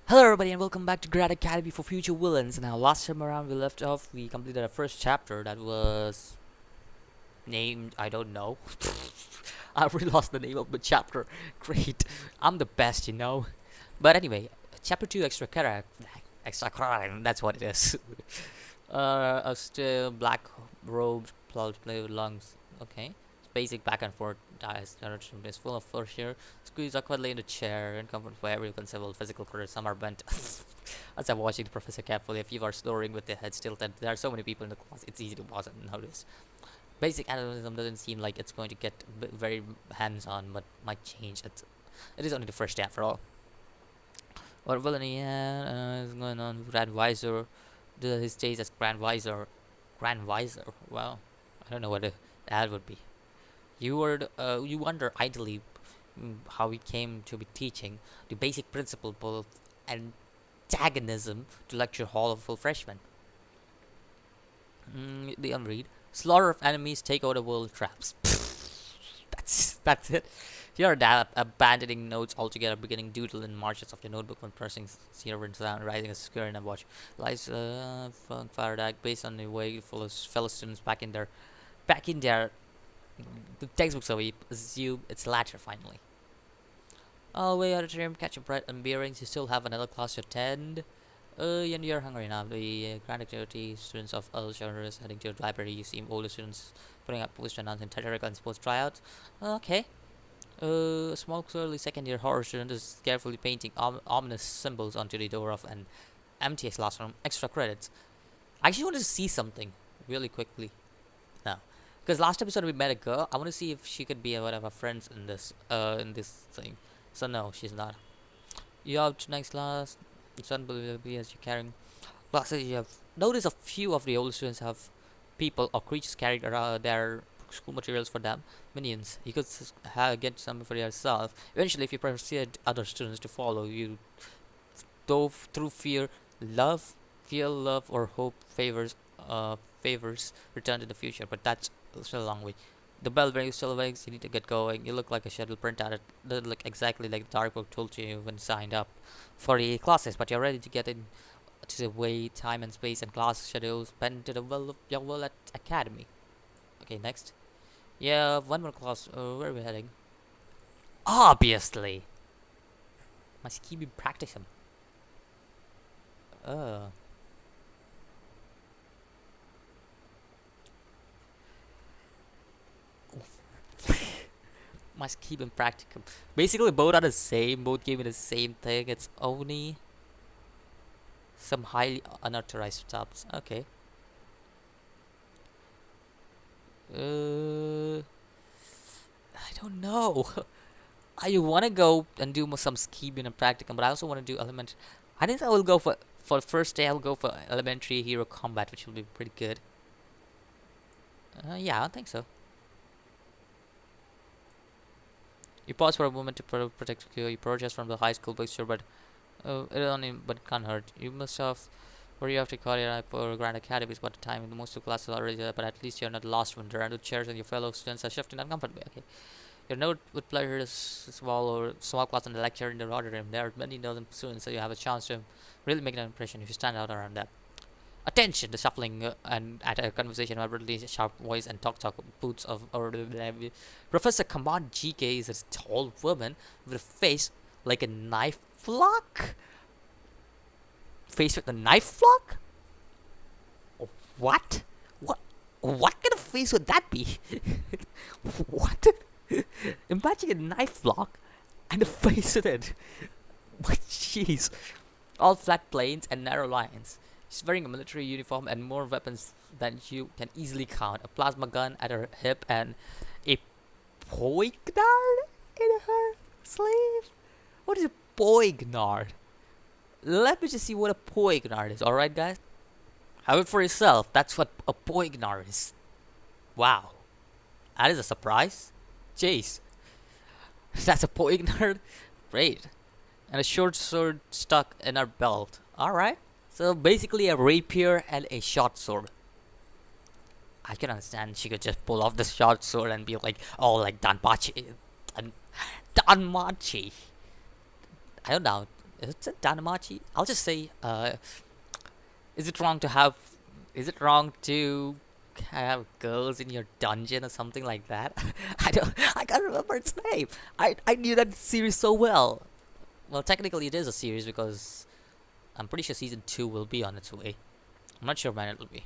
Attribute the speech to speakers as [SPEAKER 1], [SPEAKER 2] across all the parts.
[SPEAKER 1] Hello everybody and welcome back to Grad Academy for Future Villains. Now last time around we left off, we completed our first chapter that was named, I don't know. I really lost the name of the chapter. Great. I'm the best, you know. But anyway, chapter 2 extra crime, that's what it is. A still black robed plus play with lungs. Okay. Basic back and forth direction is full of force here. Squeeze awkwardly in the chair and comfort for every conceivable physical career. Some are bent. As I'm watching the professor carefully, a few are snoring with their heads tilted. There are so many people in the class, it's easy to pause and notice. Basic analyticism doesn't seem like it's going to get very hands-on, but might change. It is only the first day after all. What villainy is going on with Grand Visor? His days as Grand Visor. Grand Visor? Well, I don't know what that would be. You wonder idly how he came to be teaching the basic principle of antagonism to lecture hall of full freshmen. The unread. Slaughter of enemies, take over the world traps. That's it. You're abandoning notes altogether, beginning doodle in marches of your notebook when pressing zero down, writing a square in a watch. Lies from Faraday based on the way fellow students back in their the textbook, so we assume it's latter finally. All way out of term, catch your breath and bearings. You still have another class to attend. And you're hungry now. The grand activity students of all genres heading to the library. You see older students putting up posters announcing theatrical and sports tryouts. Okay. A small early second year horror student is carefully painting ominous symbols onto the door of an empty classroom. Extra credits. I actually wanted to see something really quickly. Now, because last episode we met a girl. I want to see if she could be one of our friends in this thing. So no, she's not. You have tonight's class. It's unbelievable as you're carrying classes. You have noticed a few of the older students have people or creatures carrying around their school materials for them. Minions. You could get some for yourself. Eventually, if you persuade other students to follow you, dove through fear, love, or hope favors return to the future. But that's still a long way. The bell rings, still rings. You need to get going. You look like a schedule printout. It doesn't look exactly like the dark book told you when you signed up for the classes, but you're ready to get in to the way time and space and class schedules bend to the will of your will at academy. Okay, next. Yeah, one more class. Where are we heading? Obviously, must keep you practicing. Uh. Must keep in practicum. Basically, both are the same. Both give me the same thing. It's only some highly unauthorized stops. Okay. I don't know. I want to go and do some scheming and practicum, but I also want to do element. I think I will go for the first day. I'll go for elementary hero combat, which will be pretty good. Yeah, I think so. You pause for a moment to protect your progress from the high school picture, but it can't hurt. You must have where you have to call your for Grand Academies by the time most of the classes are already there, but at least you're not lost when the random chairs and your fellow students are shifting uncomfortably. Okay. Your note with pleasure is small class in the lecture in the auditorium. There are many dozen students, so you have a chance to really make an impression if you stand out around them. Attention! The shuffling and at a conversation about really sharp voice and talk boots of Professor Command GK is a tall woman with a face like a knife block. Face with a knife block? What? What kind of face would that be? What? Imagine a knife block and a face with it. What? Jeez. All flat planes and narrow lines. She's wearing a military uniform and more weapons than you can easily count. A plasma gun at her hip and a poignard in her sleeve. What is a poignard? Let me just see what a poignard is, alright guys? Have it for yourself. That's what a poignard is. Wow. That is a surprise. Jeez. That's a poignard? Great. And a short sword stuck in her belt. Alright. So basically a rapier and a short sword. I can understand she could just pull off the short sword and be like, oh, like Danmachi. I don't know. Is it Danamachi? I'll just say, is it wrong to have? Is it wrong to have girls in your dungeon or something like that? I don't. I can't remember its name. I knew that series so well. Well, technically, it is a series because I'm pretty sure season 2 will be on its way. I'm not sure when it will be.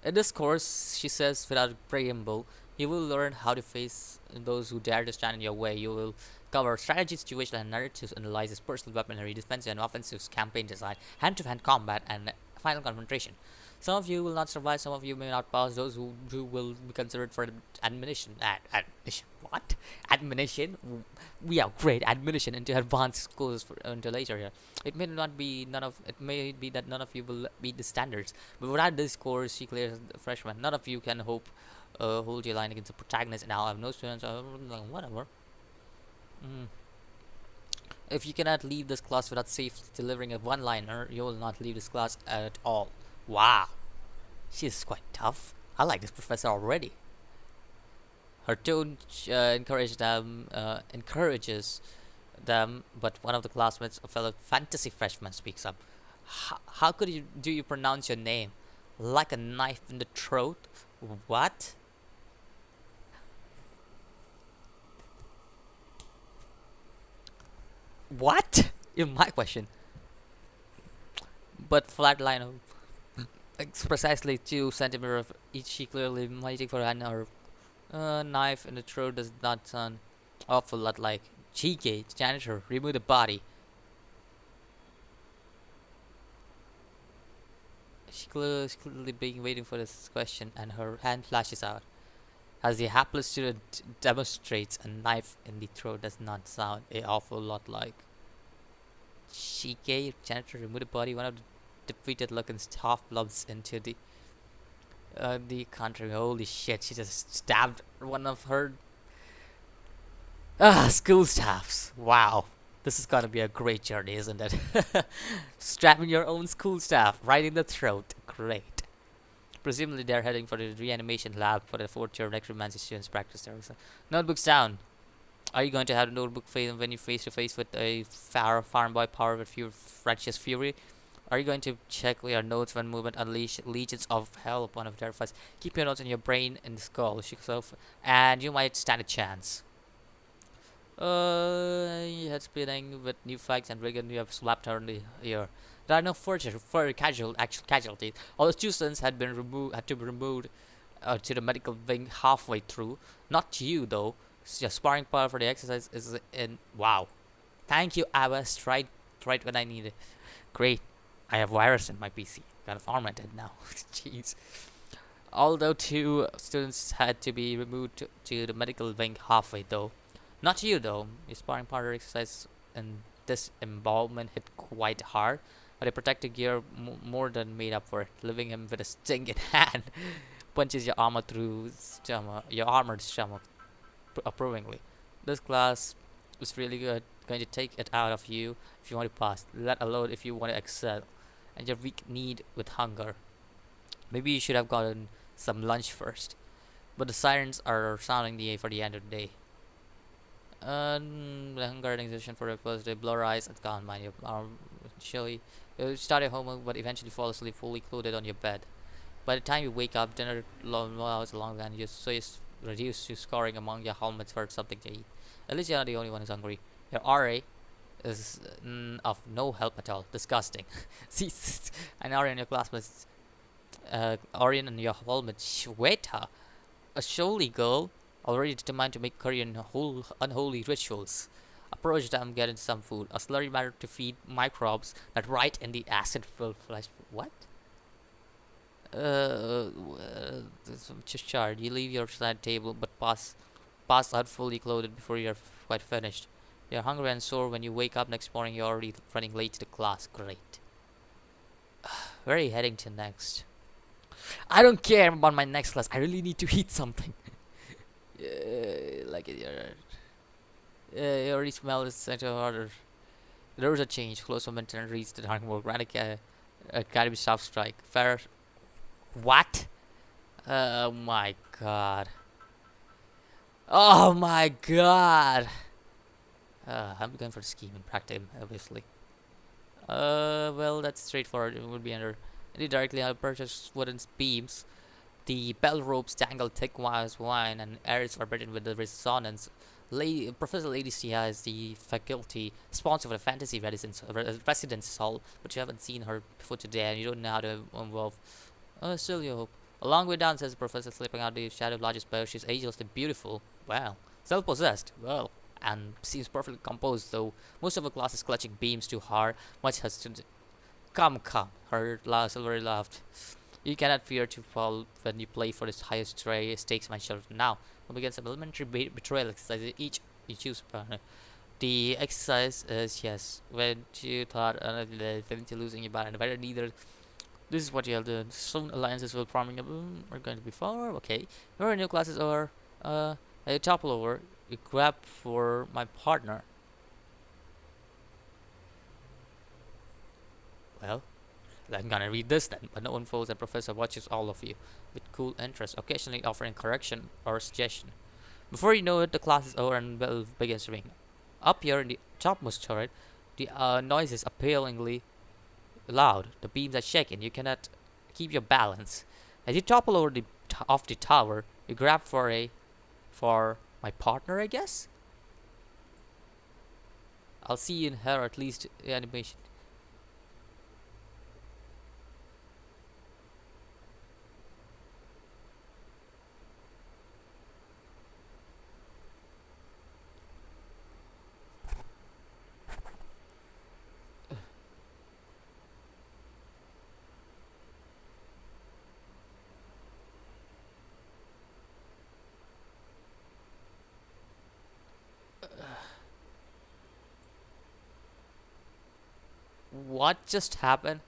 [SPEAKER 1] In this course, she says without preamble, you will learn how to face those who dare to stand in your way. You will cover strategy, situational and narrative analysis, personal weaponry, defensive and offensive campaign design, hand-to-hand combat, and final confrontation. Some of you will not survive, some of you may not pass. Those who will be considered for admonition. Admonition. What? Admonition? We have great admonition into advanced schools until later here. It may not be none of. It may be that none of you will meet the standards. But without this course, she clears the freshman. None of you can hope hold your line against the protagonist. Now I have no students. Whatever. Mm. If you cannot leave this class without safely delivering a one-liner, you will not leave this class at all. Wow, she's quite tough. I like this professor already. Her tone encourages them, but one of the classmates, a fellow fantasy freshman, speaks up. How could you do you pronounce your name? Like a knife in the throat? What? What? Is my question. But flatline, it's precisely 2 centimeters of each. She clearly waiting for an or knife in the throat does not sound awful lot like cheeky janitor. Remove the body. She's clearly being waiting for this question, and her hand flashes out. As the hapless student demonstrates, a knife in the throat does not sound an awful lot like Shike, janitor, remove the body. One of the defeated looking staff lumps into the country. Holy shit, she just stabbed one of her school staffs. Wow. This is gonna be a great journey, isn't it? Stabbing your own school staff right in the throat. Great. Presumably they're heading for the reanimation lab for the 4th-year necromancy students practice there. So, notebooks down. Are you going to have a notebook when you face to face with a farm boy powered with righteous fury? Are you going to check your notes when movement unleash legions of hell upon a terrifies? Keep your notes in your brain and skull, and you might stand a chance. You had spinning with new facts and rigging you have slapped her in the ear. There are no further actual casualties. All the students had to be removed to the medical wing halfway through. Not you though. Your sparring power for the exercise is in. Wow. Thank you, Abbas. Right when I need it. Great. I have virus in my PC. Got formatted now. Jeez. Although 2 students had to be removed to the medical wing halfway though. Not you though. Your sparring partner exercise and disembowelment hit quite hard, but the protective gear more than made up for it, leaving him with a stinging hand. Punches your armored stomach approvingly. This class is really good. Going to take it out of you if you want to pass, let alone if you want to excel. And your weak need with hunger. Maybe you should have gotten some lunch first. But the sirens are sounding for the end of the day. The hunger organization for the first day, blur eyes and can't mind your chilly. You start your homework but eventually fall asleep fully clothed on your bed. By the time you wake up, dinner hours long and you're reduced to scoring among your helmets for something to eat. At least you're not the only one who's hungry. Your RA is of no help at all. Disgusting. See, an RA in your classmates, Orion and your helmet, Shweta, a showy girl, already determined to make Korean unholy rituals. Approach them, get in some food. A slurry matter to feed microbes that rot in the acid-filled flesh. What? Charred. You leave your side table, but pass out fully clothed before you're quite finished. You're hungry and sore when you wake up next morning. You're already running late to the class. Great. Where are you heading to next? I don't care about my next class. I really need to eat something. Like it. You already smell it. Such a harder. There was a change. Close momentum reached the dark world. Ran academy staff strike. Fair. What? Oh my god. Oh my god. I'm going for the scheme and practice, obviously. Well, that's straightforward. It would be under any directly purchased wooden beams. The bell ropes dangle thick wires wine and areas are burdened with the resonance. Professor Lady Sia is the faculty sponsor of the Fantasy Residence Hall, but you haven't seen her before today and you don't know how to involve. Still you hope. A long way down, says the professor, slipping out the shadow of largest bow. She's agelessly beautiful. Wow. Self-possessed. Well. And seems perfectly composed, though most of her class is clutching beams too hard. Much has to. Come, come. Her silvery laughed. You cannot fear to fall when you play for this highest stakes my children. Now, we'll begin some elementary betrayal exercises. Each you choose upon. The exercise is yes. When you thought to losing your band, better neither. This is what you have to. Soon alliances will forming are going to be formed. Okay. Your new classes are you topple over. You grab for my partner. Well, I'm gonna read this then, but no one follows the professor watches all of you with cool interest, occasionally offering correction or suggestion. Before you know it, the class is over and bell begins to ring. Up here in the topmost turret, the noise is appallingly loud. The beams are shaking. You cannot keep your balance. As you topple over off the tower, you grab for my partner, I guess. I'll see you in her at least animation. What just happened?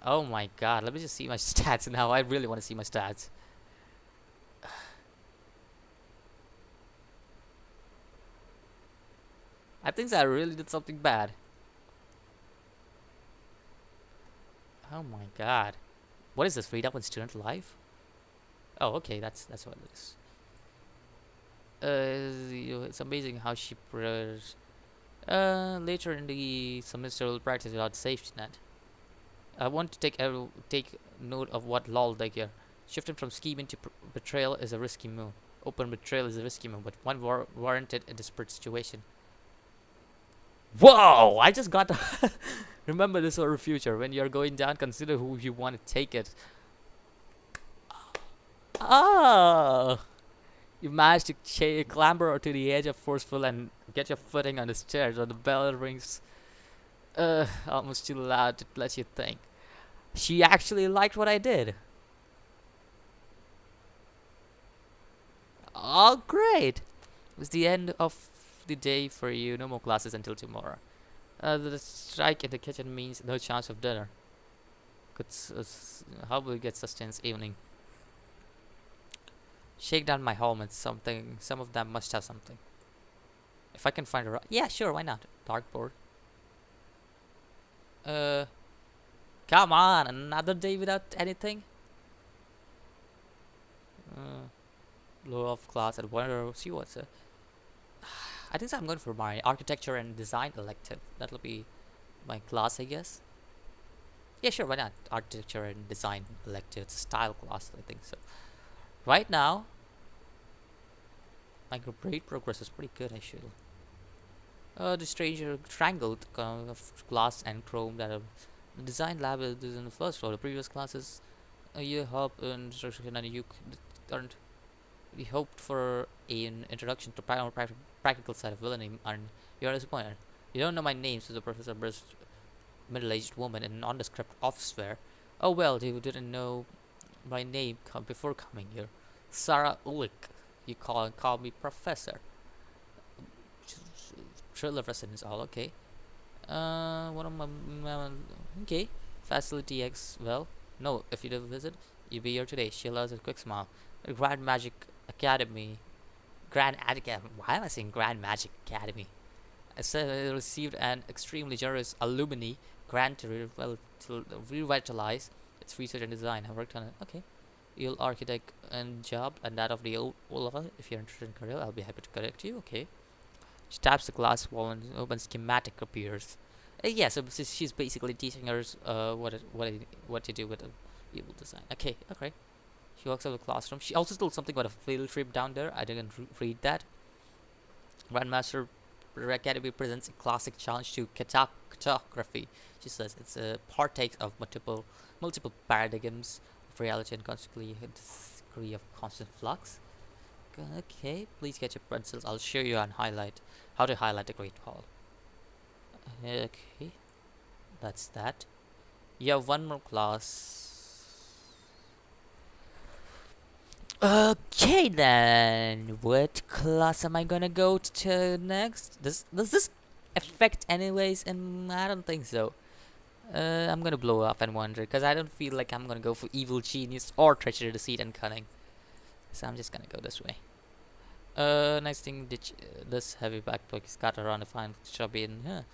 [SPEAKER 1] Oh my god, let me just see my stats now. I really want to see my stats. I think I really did something bad. Oh my god. What is this? Freed up in student life? Oh, okay, that's what it is. It's amazing how she later in the semester will practice without safety net. I want to take note of what lol they here. Shifting from scheming to betrayal is a risky move. Open betrayal is a risky move, but one warranted in desperate situation. Whoa! I just got to remember this for the future. When you're going down, consider who you want to take it. Oh! You managed to clamber to the edge of forceful and get your footing on the stairs, or the bell rings almost too loud to let you think. She actually liked what I did. Oh, great! It's the end of the day for you. No more classes until tomorrow. The strike in the kitchen means no chance of dinner. How will we get sustenance evening? Shake down my home and something. Some of them must have something. If I can find a yeah, sure, why not? Dartboard. Come on, another day without anything. Low of class at wonder. See what's I think I'm going for my architecture and design elective. That'll be my class, I guess. Yeah, sure, why not? Architecture and design elective. It's a style class, I think so. Right now, my grade progress is pretty good, actually. The stranger strangled of glass and chrome that the design lab is in the first floor. The previous classes, you help in instruction and you aren't. We hoped for an introduction to practical side of villainy, and you're disappointed. You don't know my name, says the professor burst middle-aged woman in nondescript officeware. Oh well, you didn't know my name before coming here. Sarah Ulick. You call me professor. Trailer residence all okay. One of my okay. Facility X. Well, no. If you do visit, you'll be here today. She allows a quick smile. Grand Magic Academy. Grand Academy. Why am I saying Grand Magic Academy? I said I received an extremely generous alumni grant to revitalize its research and design. I worked on it. Okay. You'll architect and job and that of the Olava. If you're interested in career, I'll be happy to correct you. Okay. She taps the glass wall and an open schematic appears. Yeah, so she's basically teaching us what to do with a evil design. Okay, okay. She walks out of the classroom. She also told something about a field trip down there. I didn't read that. Grandmaster Academy presents a classic challenge to cartography. She says it's a partakes of multiple paradigms of reality and consequently a degree of constant flux. Okay, please get your pencils. I'll show you how to highlight the Great Wall. Okay, that's that. You have one more class. Okay then, what class am I gonna go to next? Does this affect anyways? And I don't think so. I'm gonna blow up and wonder because I don't feel like I'm gonna go for evil genius or treachery, deceit, and cunning. So I'm just gonna go this way. Nice thing. This heavy backpack is cut around a fine shrubby in here.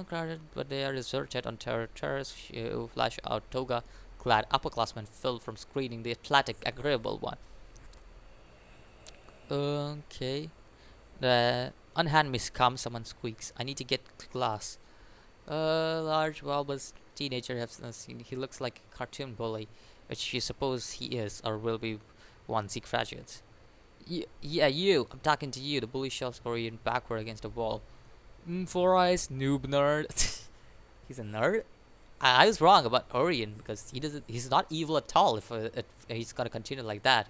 [SPEAKER 1] Crowded, but they are deserted on terrace. Flash out toga-clad upperclassmen filled from screening the athletic, agreeable one. Okay. The unhand me come. Someone squeaks. I need to get to class. Large, bulbous teenager have seen. He looks like a cartoon bully, which you suppose he is or will be once he graduates. Yeah, you. I'm talking to you. The bully shoves Orion backward against the wall. Four eyes, noob nerd. He's a nerd. I was wrong about Orion because He's not evil at all. If he's gonna continue like that.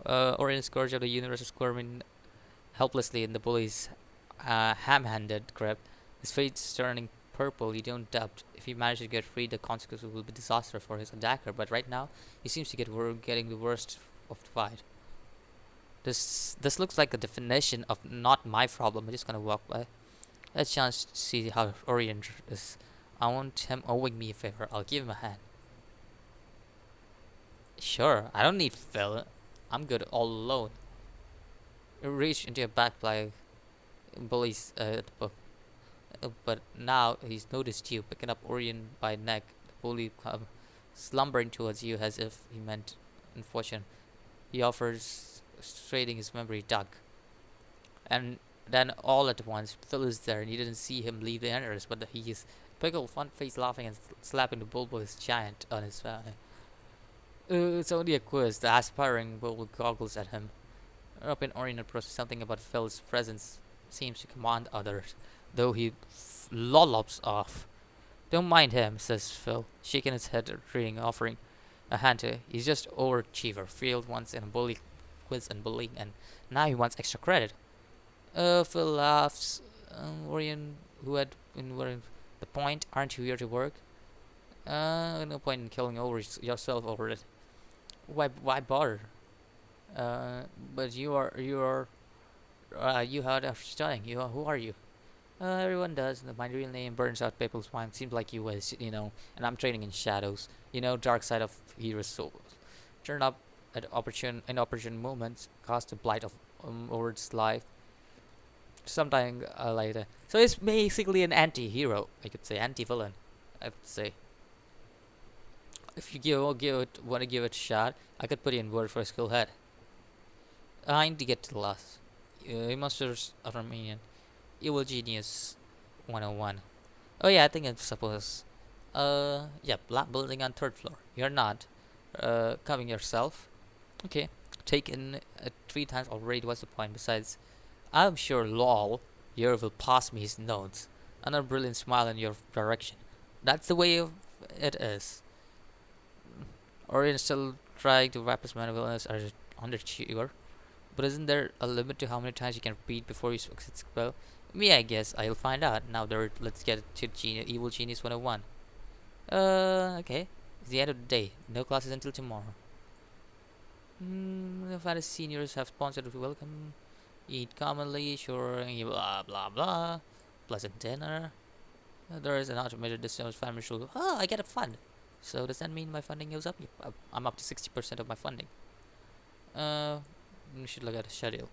[SPEAKER 1] Orion scourge of the universe is squirming helplessly in the bully's ham-handed grip. His face turning purple. You don't doubt. If he manages to get free, the consequences will be disaster for his attacker. But right now, he seems to getting the worst of the fight. This looks like a definition of not my problem. I'm just gonna walk by. A chance to see how Orion is. I want him owing me a favor. I'll give him a hand. Sure, I don't need Phil. I'm good all alone. Reach into a backpack, bullies the book. But now he's noticed you, picking up Orion by neck. The bully come slumbering towards you as if he meant unfortunate. He offers straining his memory duck. And then all at once, Phil is there, and you didn't see him leave the entrance, but he is pickle, fun face, laughing and slapping the bulbul his giant on his face. It's only a quiz. The aspiring bulbul goggles at him. Up in Orion approaches something about Phil's presence seems to command others, though he lollops off. Don't mind him, says Phil, shaking his head, reading, offering a hand to. He's just overachiever, failed once in a bully quiz and bullying, and now he wants extra credit. Phil laughs. Orion, who had been wearing the point, aren't you here to work? No point in killing yourself over it. Why bother? But you heard of studying. Who are you? Everyone does. My real name burns out people's mind. Seems like you was, and I'm training in shadows. Dark side of heroes' souls. Turn up at inopportune moments, cast a blight of over its life. Sometime later. So it's basically an anti-hero, I could say, anti-villain, I would say. If you want to give it a shot, I could put you in word for a skill head. I need to get to the last. Monsters of Armenian. Evil Genius 101. Oh yeah, I think it's supposed. Yeah, black building on third floor. You're not. Coming yourself. Okay. Taken 3 times already. What's the point? Besides, I'm sure lol here will pass me his notes. Another brilliant smile in your direction. That's the way it is. Orion still trying to wrap his Megavillain as underachiever. But isn't there a limit to how many times you can repeat before you succeed spell? Me, I guess. I'll find out. Now let's get to Evil Genius 101. Okay. It's the end of the day. No classes until tomorrow. The fantasy seniors have sponsored to welcome. Eat commonly, sure, blah blah blah. Pleasant dinner. There is an automated discount family show. Oh, I get a fund. So does that mean my funding goes up? Yep, I'm up to 60% of my funding. We should look at the schedule.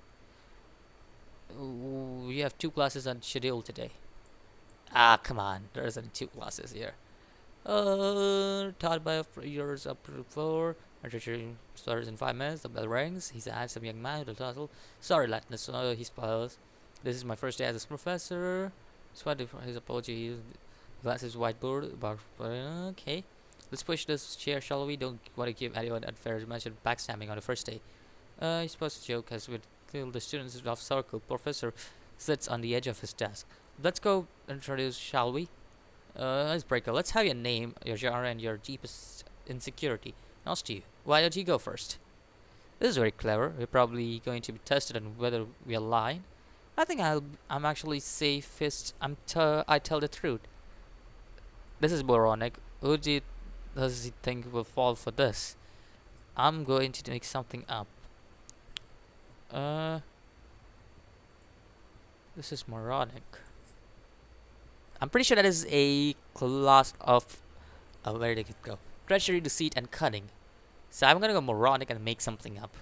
[SPEAKER 1] Ooh, we have 2 classes on schedule today. Ah, come on. There isn't 2 classes here. Taught by years up to 4. Archery starts in 5 minutes. The bell rings. He's a handsome young man with a tussle. Sorry, Latinus. He smiles. This is my first day as a professor. Despite his apology, he glances whiteboard about. Okay, let's push this chair, shall we? Don't want to give anyone unfair advantage of backstabbing on the first day. I suppose the joke has killed the students of circle. Professor sits on the edge of his desk. Let's go introduce, shall we? Icebreaker. Let's have your name, your genre, and your deepest insecurity. Now, Steve, why don't you go first? This is very clever. We're probably going to be tested on whether we are lying. I think I'm actually safest. I tell the truth. This is moronic. Does he think will fall for this? I'm going to make something up. Uh, this is moronic. I'm pretty sure that is a class of. Where did it go? Treachery, deceit, and cunning. So I'm gonna go moronic and make something up.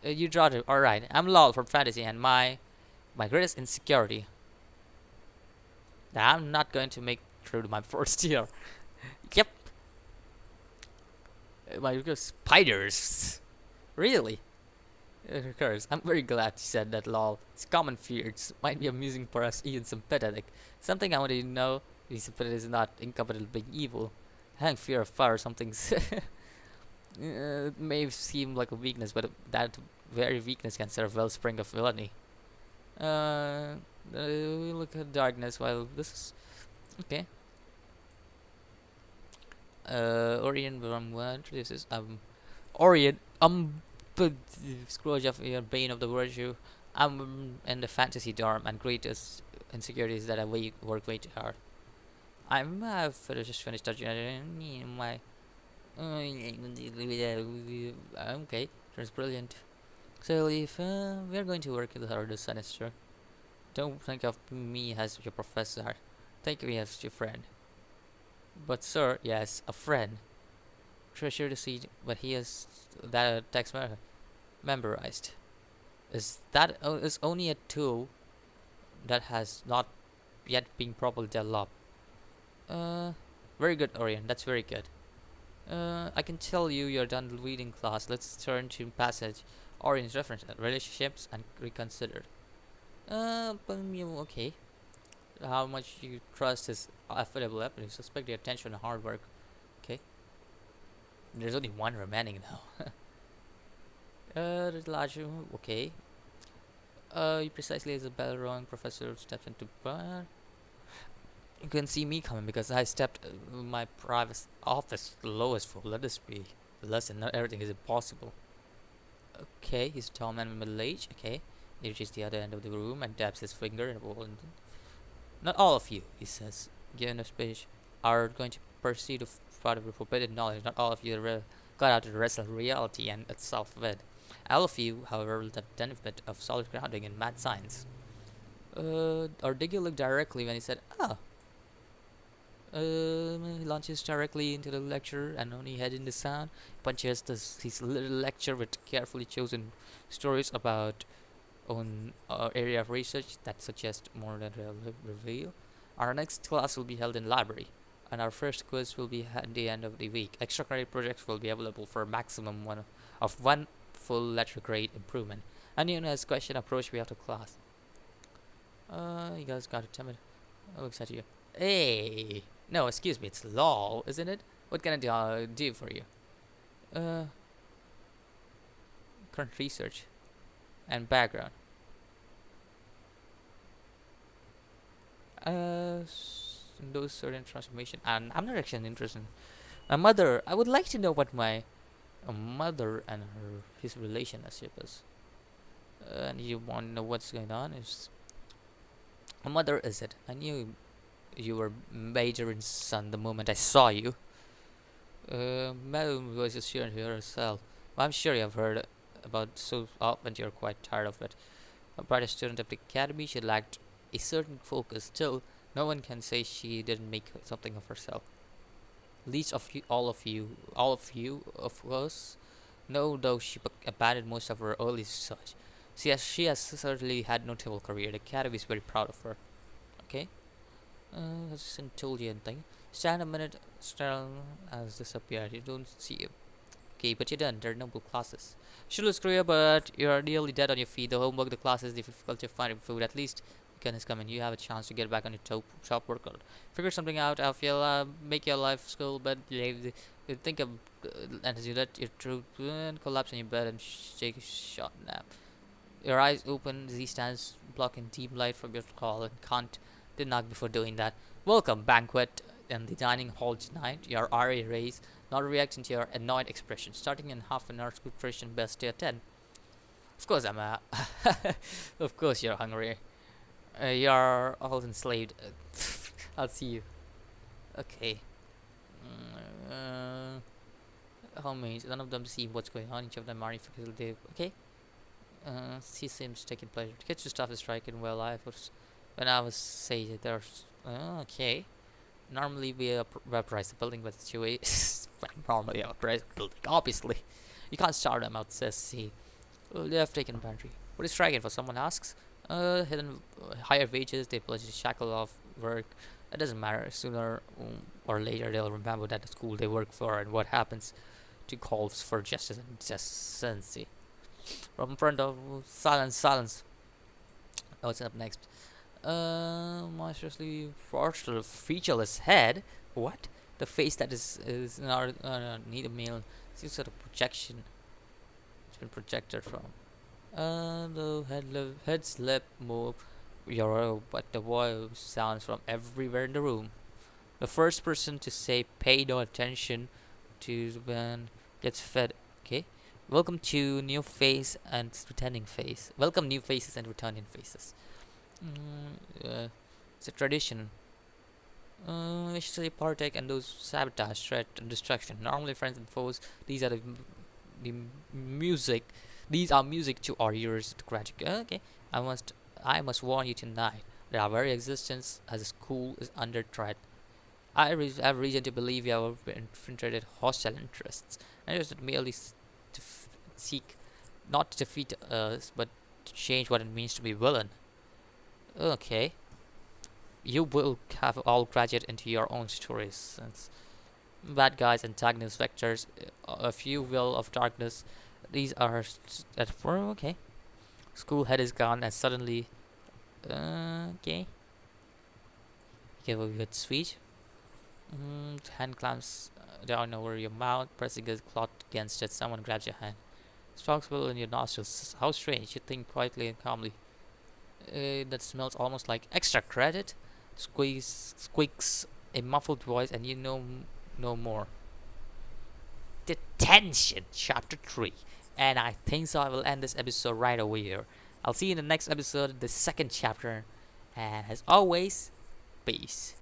[SPEAKER 1] You draw it. Alright, I'm lol from fantasy, and my greatest insecurity that I'm not going to make through to my first year. Yep. My spiders. Really? It occurs. I'm very glad you said that, lol. It's common fear. It might be amusing for us, even sympathetic. Something I want you to know: being sympathetic is not incompatible with being evil. Having fear of fire or something it may seem like a weakness, but that very weakness can serve wellspring of villainy. We look at darkness while this is okay. Orient from what? This is Orient but Scrooge of your bane of the virtue. I'm in the fantasy dorm, and greatest insecurity is that I work way too hard. Just finished touching my. Okay, that's brilliant. So if we're going to work with her this semester, don't think of me as your professor. Think of me as your friend. But sir, yes, a friend. Treasure to see, but he has that text memorized. Is only a tool that has not yet been properly developed. Uh, Very good, Orion. That's very good. I can tell you're done reading class. Let's turn to passage. Orion's reference relationships and reconsidered. Okay. How much you trust his affordable effort? You suspect the attention and hard work. Okay. There's only one remaining now. There's larger. Okay. Precisely as a bell rung, professor steps into bar. You can see me coming because I stepped my private office lowest for. Let this be the lesson. Not everything is impossible. Okay, he's a tall man with middle age. Okay, he reaches the other end of the room and taps his finger in the wall. Not all of you, he says, given a speech, are going to pursue the part of the forbidden knowledge. Not all of you got out to wrestle reality and itself with. All of you, however, will have the benefit of solid grounding in mad science. Or did you look directly when he said, "Ah"? He launches directly into the lecture and only head in the sound. Punches his little lecture with carefully chosen stories about own area of research that suggest more than reveal. Our next class will be held in library, and our first quiz will be at the end of the week. Extra credit projects will be available for a maximum one full letter grade improvement. Anyone who has question approach me after class. You guys got a timid. Looks at you. Hey, no, excuse me, it's law, isn't it? What can I do for you? Current research and background. Those certain transformation, and I'm not actually interested. My mother, I would like to know what my mother and his relationship is. And you want to know what's going on? Is my mother is it? I knew you were Majorin's son the moment I saw you. Madam was assured herself. Well, I'm sure you have heard about so often you're quite tired of it. A bright student of the academy, she lacked a certain focus. Still, no one can say she didn't make something of herself. Least of you, all of you, of course, know though she abandoned most of her early research. She has certainly had a notable career. The academy is very proud of her. Okay. That's a centurion thing. Stand a minute, Stern has disappeared. You don't see him. Okay, but you're done. There are noble classes. Should lose career, but you're nearly dead on your feet. The homework, the classes, the difficulty of finding food. At least weekend is coming. You have a chance to get back on your top workout. Figure something out. I feel make your life school, but you think of and as you let your truth collapse in your bed and take a short nap. Your eyes open. Z stands blocking deep light from your call and can't knock before doing that. Welcome, banquet in the dining hall tonight. Your eye rays, not reacting to your annoyed expression. Starting in half an hour, good Christian best to attend. Of course, I'm of course, you're hungry. You're all enslaved. I'll see you. Okay. Homies, none of them see what's going on. Each of them are effectively okay. She seems taking pleasure. To get your stuff is striking well. When I was say there's okay. Normally we vaporize the building, but it's normally vaporize the building. Obviously, you can't start them out. Says he. They have taken inventory. What is striking for someone asks? Hidden higher wages. They pledge to shackle off work. It doesn't matter. Sooner or later they'll remember that the school they work for and what happens to calls for justice and decency. From front of silence. What's up next? Monstrously partial featureless head. What? The face that is not need a meal. Some sort of projection. It's been projected from. The head's lip move. But the voice sounds from everywhere in the room. The first person to say pay no attention to when gets fed. Okay. Welcome to new face and returning face. Welcome new faces and returning faces. It's a tradition. We should partake and those sabotage, threat, and destruction. Normally, friends and foes. These are the music. These are music to our ears. Tragic. Okay. I must warn you tonight that our very existence as a school is under threat. I have reason to believe you have infiltrated hostile interests, and it is not merely to seek, not to defeat us, but to change what it means to be villain. Okay. You will have all graduate into your own stories, since bad guys, antagonists, vectors, a few will of darkness. These are okay. School head is gone, and suddenly, okay. Give a good sweet. Hand clamps down over your mouth, pressing a cloth against it. Someone grabs your hand. Strokes will in your nostrils. How strange! You think quietly and calmly. That smells almost like extra credit. Squeaks a muffled voice, and you know no more. Detention, chapter 3. And I think so. I will end this episode right over here. I'll see you in the next episode, the second chapter. And as always, peace.